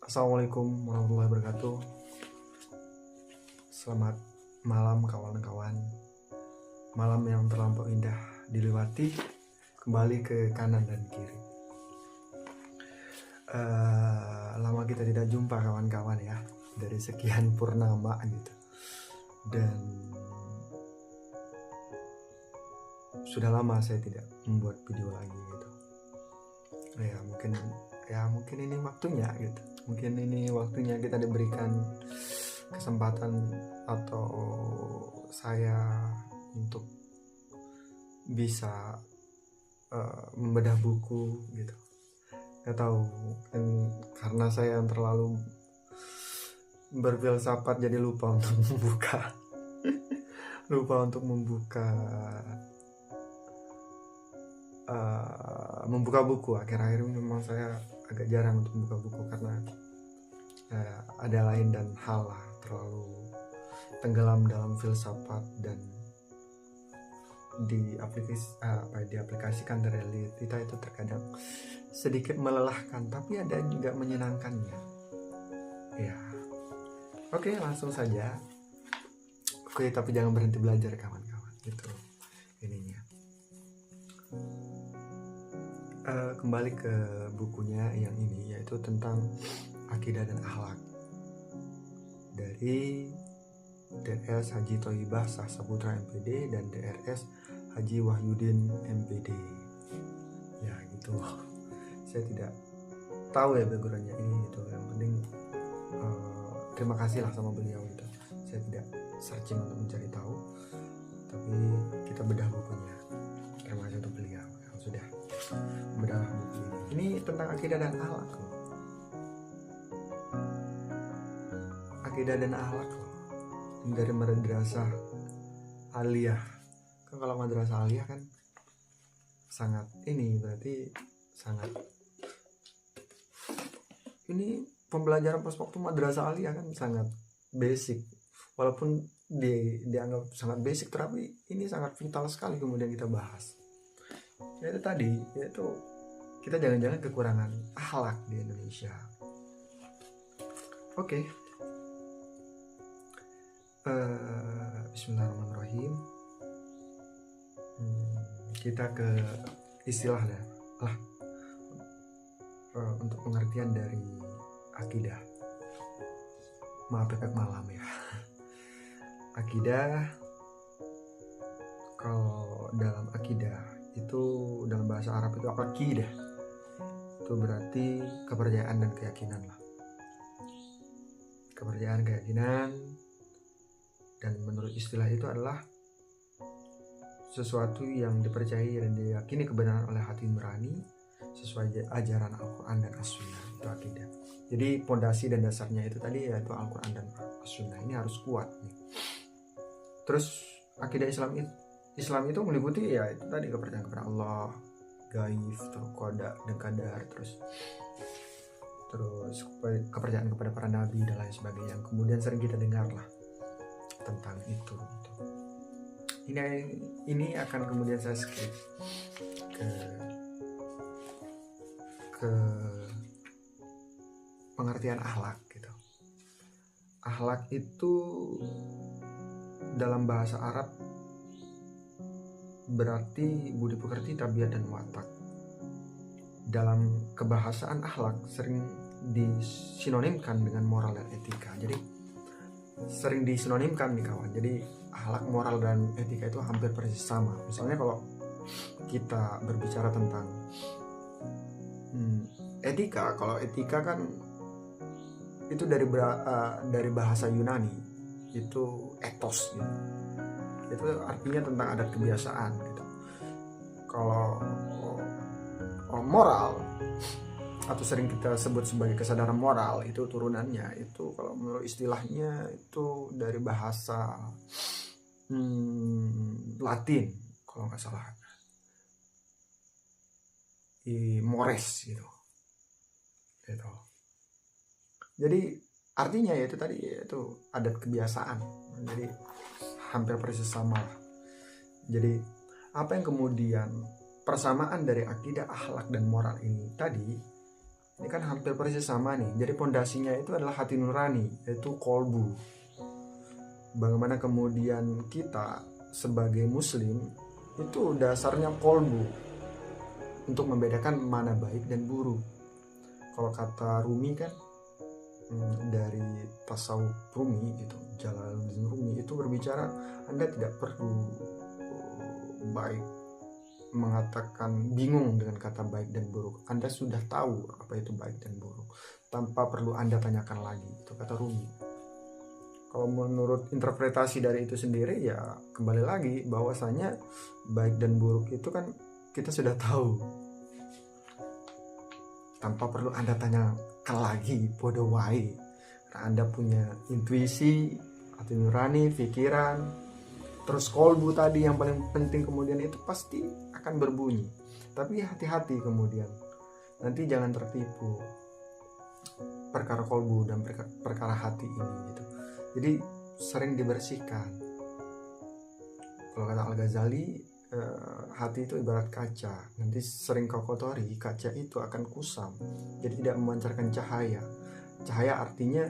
Assalamualaikum warahmatullahi wabarakatuh. Selamat malam kawan-kawan. Malam yang terlampau indah dilewati, kembali ke kanan dan kiri. Lama kita tidak jumpa kawan-kawan ya, dari sekian purnama gitu. Dan sudah lama saya tidak membuat video lagi gitu. Mungkin ini waktunya gitu. Mungkin ini waktunya kita diberikan kesempatan atau saya untuk bisa membedah buku gitu. Gak tahu, karena saya yang terlalu berfilsafat jadi lupa untuk membuka buku. Akhir-akhir ini memang saya agak jarang untuk membuka buku karena ada lain dan hal lah, terlalu tenggelam dalam filsafat dan diaplikasikan dari realita itu terkadang sedikit melelahkan, tapi ada juga menyenangkannya ya. Oke, langsung saja. Oke, tapi jangan berhenti belajar kawan-kawan, gitu ininya. Kembali ke bukunya yang ini, yaitu tentang akidah dan akhlak dari DRS Haji Thoibah Shah Saputra MPD dan DRS Haji Wahyudin MPD. Ya gitu. Saya tidak tahu ya backgroundnya ini gitu. Yang penting terima kasih lah sama beliau gitu. Saya tidak searching untuk mencari tahu, tapi kita bedah bukunya. Terima kasih untuk beliau yang sudah bedah buku ini. Ini tentang akidah dan akhlak. Akidah dan akhlak dari madrasah aliyah. Kan kalau madrasah aliyah kan sangat berarti sangat ini pembelajaran pas waktu madrasah aliyah kan sangat basic, walaupun dianggap sangat basic, tapi ini sangat vital sekali kemudian kita bahas. Yaitu tadi, yaitu kita jangan-jangan kekurangan akhlak di Indonesia. Oke. Bismillahirrahmanirrahim. Kita ke istilah lah untuk pengertian dari akidah. Maaf efek malam ya. Akidah, kalau dalam akidah itu dalam bahasa Arab itu akidah. Itu berarti kepercayaan dan keyakinan lah. Kepercayaan, keyakinan. Dan menurut istilah itu adalah sesuatu yang dipercayai dan diyakini kebenaran oleh hati nurani sesuai ajaran Al-Quran dan As-Sunnah. Itu akidah. Jadi pondasi dan dasarnya itu tadi yaitu Al-Quran dan As-Sunnah. Ini harus kuat nih. Terus akidah Islam itu meliputi ya itu tadi kepercayaan kepada Allah, gaib, terus qada dan qadar, terus kepercayaan kepada para nabi dan lain sebagainya yang kemudian sering kita dengar lah tentang itu. Ini akan kemudian saya skip ke pengertian akhlak gitu. Akhlak itu dalam bahasa Arab berarti budi pekerti, tabiat dan watak. Dalam kebahasaan akhlak sering disinonimkan dengan moral dan etika. Jadi sering disinonimkan nih kawan. Jadi akhlak, moral dan etika itu hampir persis sama. Misalnya kalau kita berbicara tentang etika, kalau etika kan itu dari bahasa Yunani, itu ethos gitu. Itu artinya tentang adat kebiasaan gitu. Kalau moral atau sering kita sebut sebagai kesadaran moral, itu turunannya itu kalau menurut istilahnya itu dari bahasa Latin kalau nggak salah, mores gitu. Jadi artinya ya itu tadi itu adat kebiasaan. Jadi hampir persis sama. Jadi apa yang kemudian persamaan dari akidah, akhlak dan moral ini tadi Ini kan hampir persis sama nih. Jadi pondasinya itu adalah hati nurani, yaitu kolbu. Bagaimana kemudian kita sebagai muslim itu dasarnya kolbu untuk membedakan mana baik dan buruk. Kalau kata Rumi kan, dari tasawuf Rumi gitu, Jalaluddin Rumi itu berbicara, Anda tidak perlu baik mengatakan bingung dengan kata baik dan buruk. Anda sudah tahu apa itu baik dan buruk tanpa perlu Anda tanyakan lagi. Itu kata Rumi. Kalau menurut interpretasi dari itu sendiri, ya kembali lagi bahwasanya baik dan buruk itu kan kita sudah tahu tanpa perlu Anda tanyakan lagi. Bodoh wae. Karena Anda punya intuisi, hati nurani, pikiran, terus kolbu tadi yang paling penting kemudian itu pasti akan berbunyi. Tapi hati-hati kemudian, nanti jangan tertipu perkara kolbu dan perkara hati ini gitu. Jadi sering dibersihkan. Kalau kata Al-Ghazali, hati itu ibarat kaca, nanti sering kau kotori, kaca itu akan kusam, jadi tidak memancarkan cahaya. Cahaya artinya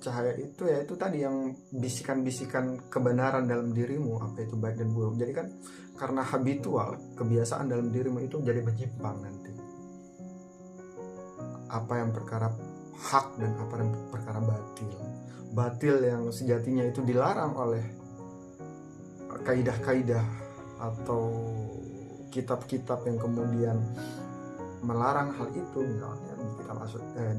cahaya itu ya itu tadi yang bisikan-bisikan kebenaran dalam dirimu, apa itu baik dan buruk. Jadi kan karena habitual, kebiasaan dalam dirimu itu menjadi menyimpang nanti. Apa yang perkara hak dan apa yang perkara batil. Batil yang sejatinya itu dilarang oleh kaidah-kaidah atau kitab-kitab yang kemudian melarang hal itu. Misalnya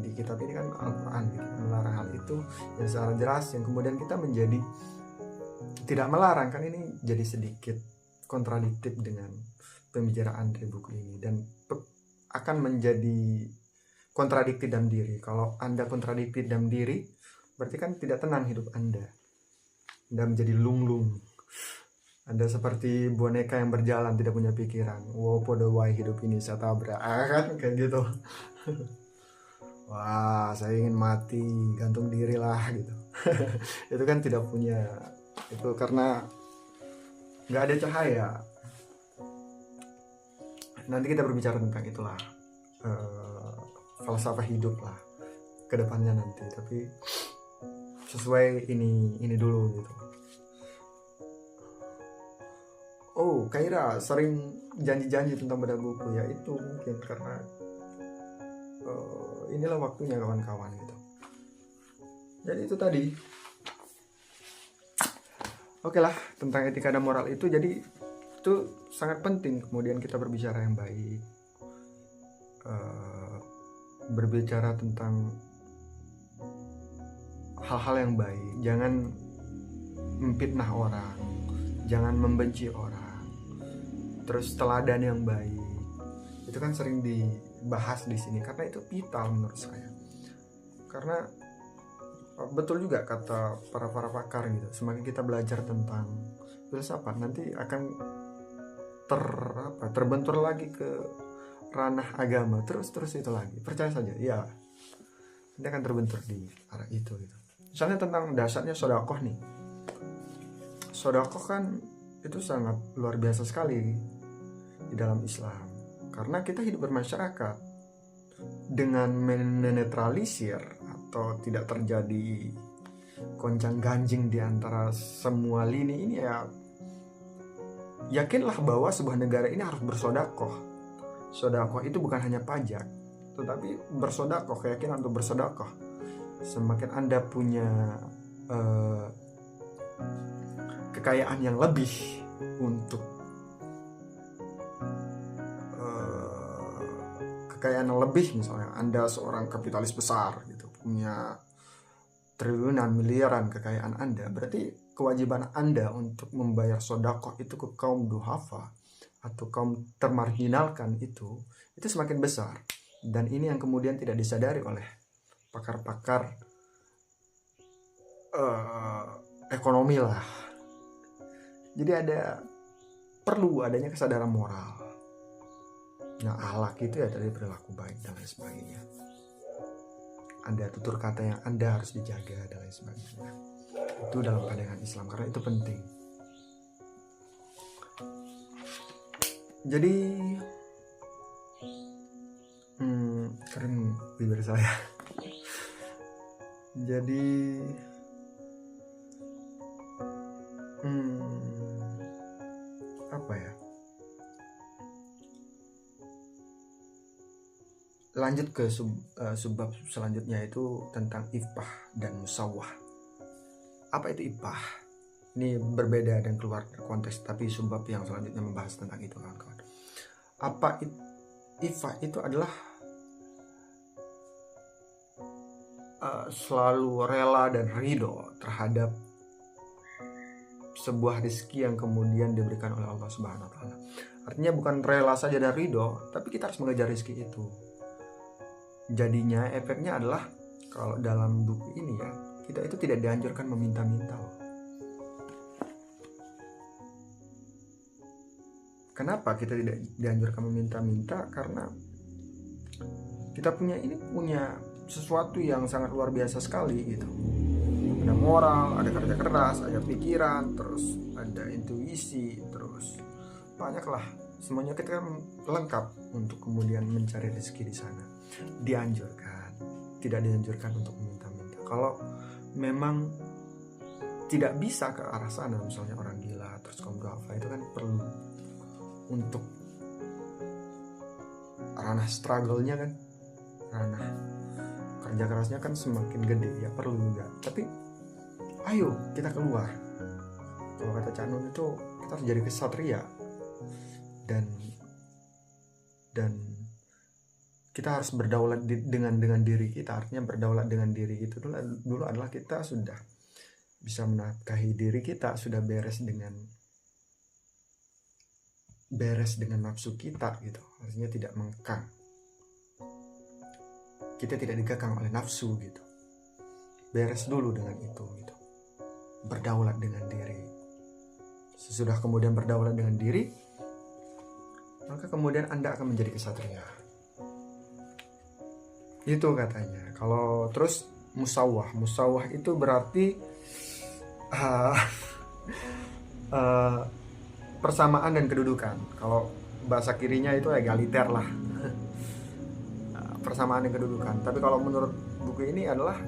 di kitab ini kan Al-Quran gitu, melarang hal itu yang secara jelas, yang kemudian kita menjadi tidak melarang. Kan ini jadi sedikit kontradiktif dengan pembicaraan dari buku ini dan akan menjadi kontradiktif dalam diri. Kalau Anda kontradiktif dalam diri, berarti kan tidak tenang hidup Anda. Anda menjadi lunglung. Anda seperti boneka yang berjalan tidak punya pikiran. Wow, podo wae hidup ini saya tabrak. Kan kayak gitu. Wah, saya ingin mati, gantung diri lah gitu. Itu kan tidak punya, itu karena nggak ada cahaya. Nanti kita berbicara tentang itulah, falsafah hidup lah kedepannya nanti. Tapi sesuai ini dulu gitu. Oh, Kaira sering janji-janji tentang beda buku, ya itu mungkin karena inilah waktunya kawan-kawan gitu. Jadi itu tadi. Oke lah, tentang etika dan moral itu, jadi itu sangat penting kemudian kita berbicara yang baik, berbicara tentang hal-hal yang baik, jangan memfitnah orang, jangan membenci orang, terus teladan yang baik. Itu kan sering dibahas di sini karena itu vital menurut saya. Karena betul juga kata para pakar gitu, semakin kita belajar tentang filsafat nanti akan terbentur lagi ke ranah agama, terus itu lagi. Percaya saja, ya ini akan terbentur di arah itu gitu. Misalnya tentang dasarnya sedekah nih. Sedekah kan itu sangat luar biasa sekali di dalam Islam. Karena kita hidup bermasyarakat, dengan menetralisir atau tidak terjadi goncang ganjing di antara semua lini ini, ya yakinlah bahwa sebuah negara ini harus bersedekah. Sedekah itu bukan hanya pajak, tetapi bersedekah, keyakinan untuk bersedekah. Semakin Anda punya kekayaan yang lebih untuk kekayaan yang lebih, misalnya Anda seorang kapitalis besar gitu, punya triliunan, miliaran kekayaan Anda, berarti kewajiban Anda untuk membayar sedekah itu ke kaum duhafa atau kaum termarginalkan itu semakin besar. Dan ini yang kemudian tidak disadari oleh pakar-pakar ekonomi lah. Jadi perlu adanya kesadaran moral. Nah, akhlak itu ya dari perilaku baik dan lain sebagainya. Anda tutur kata yang Anda harus dijaga dan lain sebagainya. Itu dalam pandangan Islam, karena itu penting. Jadi kering bibir saya. Jadi apa ya, lanjut ke subbab selanjutnya, itu tentang ifah dan musawwah. Apa itu ifah? Ini berbeda dan keluar konteks, tapi subbab yang selanjutnya membahas tentang itu, kawan-kawan. Apa ifah itu adalah selalu rela dan ridho terhadap sebuah rezeki yang kemudian diberikan oleh Allah Subhanahu wa taala. Artinya bukan rela saja dan ridho, tapi kita harus mengejar rezeki itu. Jadinya efeknya adalah, kalau dalam buku ini ya, kita itu tidak dianjurkan meminta-minta loh. Kenapa kita tidak dianjurkan meminta-minta? Karena kita punya sesuatu yang sangat luar biasa sekali gitu. Ada moral, ada kerja keras, ada pikiran, terus ada intuisi, terus banyaklah. Semuanya kita kan lengkap untuk kemudian mencari rezeki di sana. Dianjurkan, tidak dianjurkan untuk meminta-minta. Kalau memang tidak bisa ke arah sana, misalnya orang gila, terus kaum duafa, itu kan perlu untuk ranah struggle-nya kan, ranah kerja kerasnya kan semakin gede ya, perlu juga. Tapi ayo kita keluar. Kalau kata Cak Nun itu, kita harus jadi kesatria, dan kita harus berdaulat dengan diri kita. Artinya berdaulat dengan diri itu dulu adalah kita sudah bisa menafkahi diri kita, sudah beres dengan nafsu kita gitu. Artinya tidak mengekang, kita tidak dikekang oleh nafsu gitu. Beres dulu dengan itu gitu. Berdaulat dengan diri. Sesudah kemudian berdaulat dengan diri, maka kemudian Anda akan menjadi kesatria. Itu katanya. Kalau terus musawwah itu berarti persamaan dan kedudukan. Kalau bahasa kirinya itu egaliter lah. Persamaan dan kedudukan. Tapi kalau menurut buku ini adalah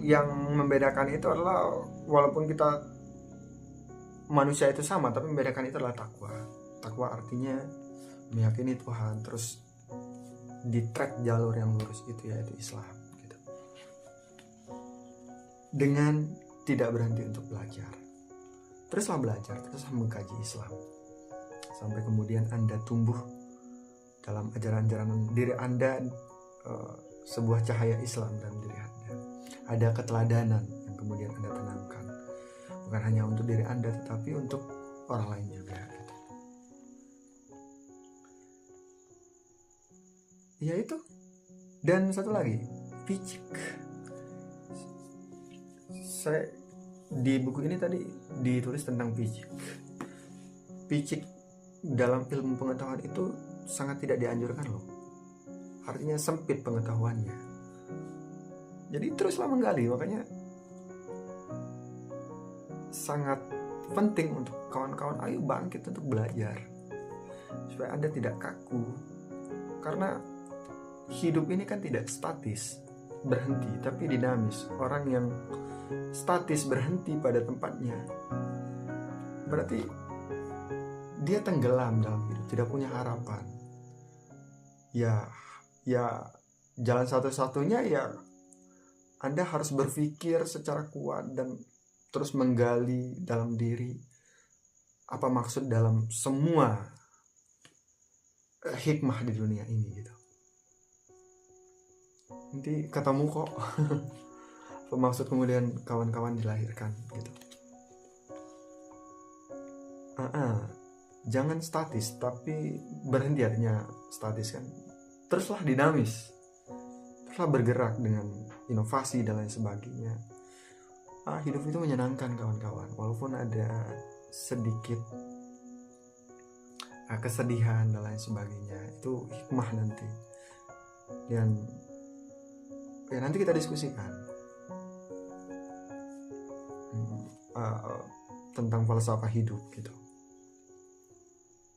yang membedakan itu adalah, walaupun kita manusia itu sama, tapi membedakan itu adalah takwa. Takwa artinya meyakini Tuhan, terus di track jalur yang lurus itu, yaitu Islam gitu. Dengan tidak berhenti untuk belajar. Teruslah belajar, teruslah mengkaji Islam, sampai kemudian Anda tumbuh dalam ajaran-ajaran diri Anda, sebuah cahaya Islam dalam diri Anda. Ada keteladanan yang kemudian Anda tanamkan, bukan hanya untuk diri Anda, tetapi untuk orang lain juga gitu. Ya itu. Dan satu lagi, picik. Saya di buku ini tadi ditulis tentang picik. Picik dalam ilmu pengetahuan itu sangat tidak dianjurkan loh. Artinya sempit pengetahuannya. Jadi teruslah menggali. Makanya sangat penting untuk kawan-kawan, ayo bangkit untuk belajar, supaya Anda tidak kaku. Karena hidup ini kan tidak statis, berhenti, tapi dinamis. Orang yang statis berhenti pada tempatnya, berarti dia tenggelam dalam hidup, tidak punya harapan. Ya jalan satu-satunya ya Anda harus berpikir secara kuat dan terus menggali dalam diri apa maksud dalam semua hikmah di dunia ini gitu. Nanti ketemu kok apa maksud kemudian kawan-kawan dilahirkan gitu. Jangan statis, tapi berhenti. Artinya statis kan, teruslah dinamis, teruslah bergerak dengan inovasi dan lain sebagainya. Hidup itu menyenangkan kawan-kawan, walaupun ada sedikit kesedihan dan lain sebagainya. Itu hikmah nanti, dan ya nanti kita diskusikan. tentang falsafah hidup gitu.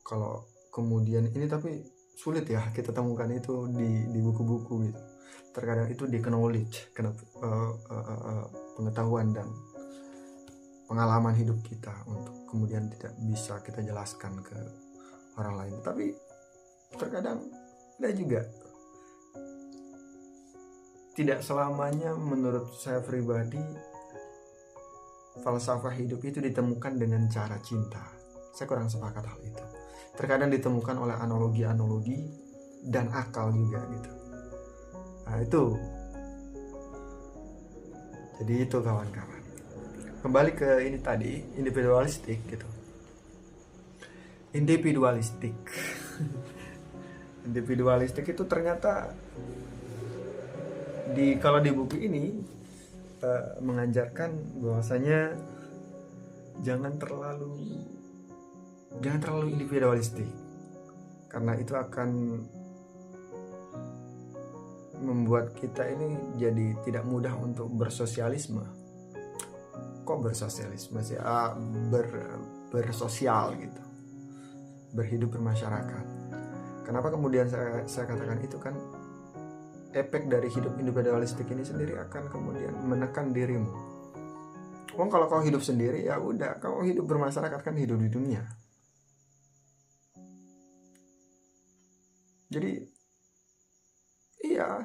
Kalau kemudian ini tapi sulit ya kita temukan itu di buku-buku gitu. Terkadang itu di knowledge, pengetahuan dan pengalaman hidup kita untuk kemudian tidak bisa kita jelaskan ke orang lain. Tapi terkadang ada juga, tidak selamanya menurut saya pribadi falsafah hidup itu ditemukan dengan cara cinta. Saya kurang sepakat hal itu. Terkadang ditemukan oleh analogi-analogi dan akal juga gitu. Nah itu. Jadi itu kawan-kawan. Kembali ke ini tadi, individualistik gitu. Individualistik. Individualistik itu ternyata kalau di buku ini mengajarkan bahwasanya jangan terlalu individualistik, karena itu akan membuat kita ini jadi tidak mudah untuk bersosialisme. Kok bersosialisme sih? Bersosial gitu, berhidup bermasyarakat. Kenapa kemudian saya katakan itu? Kan efek dari hidup individualistik ini sendiri akan kemudian menekan dirimu. Kalau kau hidup sendiri ya udah, kau hidup bermasyarakat kan hidup di dunia. Jadi iya,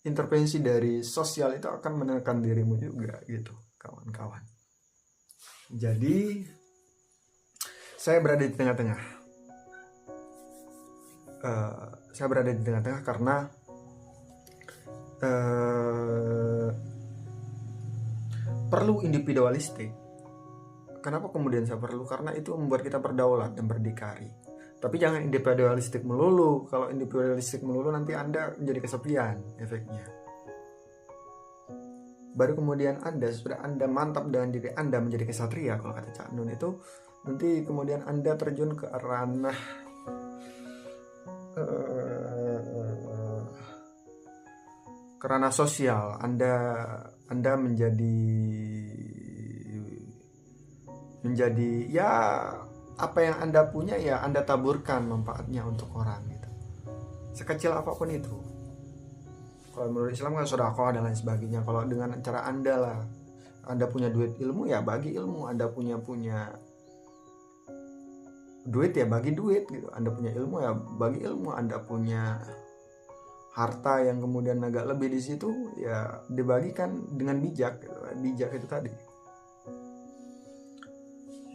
intervensi dari sosial itu akan menekan dirimu juga gitu, kawan-kawan. Jadi saya berada di tengah-tengah. Saya berada di tengah-tengah karena perlu individualistik. Kenapa kemudian saya perlu? Karena itu membuat kita berdaulat dan berdikari. Tapi jangan individualistik melulu. Kalau individualistik melulu nanti Anda menjadi kesepian efeknya. Baru kemudian sudah Anda mantap dengan diri Anda menjadi kesatria, kalau kata Cak Nun itu, nanti kemudian Anda terjun ke ranah sosial. Anda menjadi ya apa yang Anda punya ya Anda taburkan manfaatnya untuk orang gitu, sekecil apapun itu. Kalau menurut Islam kan sedekah dan lain sebagainya. Kalau dengan cara Anda punya duit ilmu ya bagi ilmu, Anda punya duit ya bagi duit gitu, Anda punya ilmu ya bagi ilmu, Anda punya harta yang kemudian agak lebih di situ ya dibagikan dengan bijak gitu. Bijak itu tadi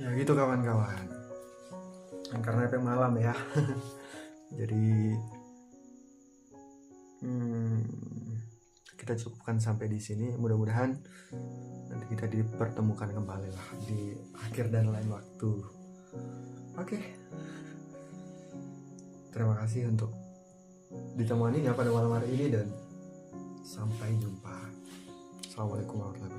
ya gitu kawan-kawan. Karena efek malam ya. Jadi kita cukupkan sampai di sini. Mudah-mudahan nanti kita dipertemukan kembali lah di akhir dan lain waktu. Oke. Terima kasih untuk ditemaninya pada malam hari ini dan sampai jumpa. Assalamualaikum warahmatullahi wabarakatuh.